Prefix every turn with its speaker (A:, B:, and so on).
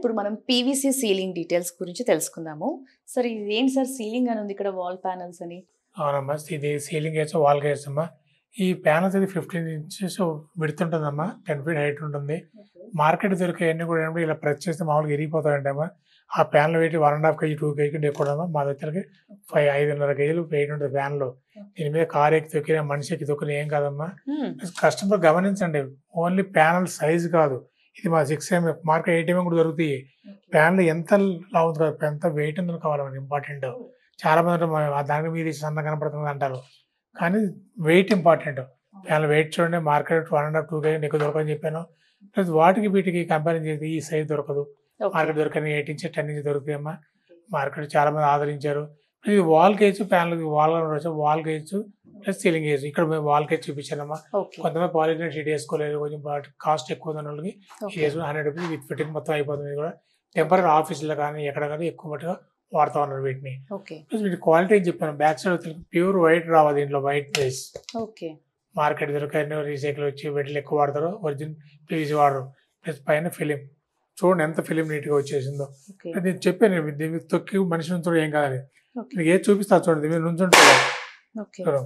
A: ఇప్పుడు మనం PVC ceiling details గురించి తెలుసుకుందాము. సార్ ఇదేంటి సార్ సీలింగ్ అని ఉంది ఇక్కడ వాల్ ప్యానెల్స్ అని?
B: అవునమ్మా. ఇది సీలింగ్ వేయచ్చు, వాల్‌కి వేయచ్చమ్మా. ఈ ప్యానెల్స్ అది 15 ఇంచెస్ విడ్త్ ఉంటుందమ్మా. 10 ఫీట్ హైట్ ఉంటుంది. మార్కెట్ దొరికేయన్నీ కూడా ఏంటంటే ఇలా ప్రెస్ చేస్తే మామూలుగా ఇరిగిపోతాయంటమ్మా. ఆ ప్యానెల్ వెయిట్ 1½ కేజీ, 2 కేజీ కంటే ఎక్కువ ఉండదమ్మా. మా దగ్గరకి 5.5 కేజీలు వెయిట్ ఉంటుంది ప్యానెల్. దీని మీద కారు ఎక్కి తొక్కినా, మనిషి ఎక్కి తొక్కినా ఏం కాదమ్మా. కస్టమర్ గమనించండి, ఓన్లీ ప్యానెల్ సైజ్ కాదు. ఇది మా 6 ఎంఎం, మార్కెట్ 8 ఎంఎం కూడా దొరుకుతాయి. ప్యానెల్ ఎంత లావు ఉంది కదా, ఎంత వెయిట్ ఉందని కావాలి మనకి ఇంపార్టెంట్. చాలా మంది దాని మీద సన్న కనపడుతుంది అంటారు, కానీ వెయిట్ ఇంపార్టెంట్. ప్యానెల్ వెయిట్ చూడండి, మార్కెట్ 1½ 2 కేజీ ఎక్కువ దొరకదని చెప్పాను. ప్లస్ వాటికి వీటికి కంపేర్ చేస్తే ఈ సైజ్ దొరకదు. మార్కెట్ దొరకని 8 ఇంచెస్ 10 ఇంచెస్ దొరుకుతాయమ్మా. మార్కెట్ చాలా మంది ఆదరించారు. ఇది wall cage panel, wall cage plus ceiling cage. ఇక్కడ మేము వాల్ కేజ్ చూపించానమ్మా. కొంతమంది పాలిథిన్ షీట్ వేసుకోలేదు, కొంచెం కాస్ట్ ఎక్కువ ఉన్న వాళ్ళకి ఇది వేసుకుని 100 రూపీస్ విత్ ఫిట్టింగ్ మొత్తం అయిపోతుంది. కూడా టెంపరీ ఆఫీసులో కానీ ఎక్కడ కానీ ఎక్కువ మట్టుగా వాడుతూ ఉన్నారు వీటిని. ప్లస్ వీటి క్వాలిటీ చెప్పాను. బ్యాక్ సైడ్ ప్యూర్ వైట్ రావాలి, దీంట్లో వైట్ బేస్. మార్కెట్ దొరకని రీసైకిల్ వచ్చి వీటిలో ఎక్కువ వాడతారు, ఒరిజినల్ పీవీసీ వాడరు. ప్లస్ పైన ఫిలిం చూడండి ఎంత ఫిలిం నీట్గా వచ్చేసిందో. నేను చెప్పాను దీనికి తొక్కి మనిషి నుంచో ఏం కాదని. మీకు ఏది చూపిస్తా చూడండి, మీరు నుంచుంటారు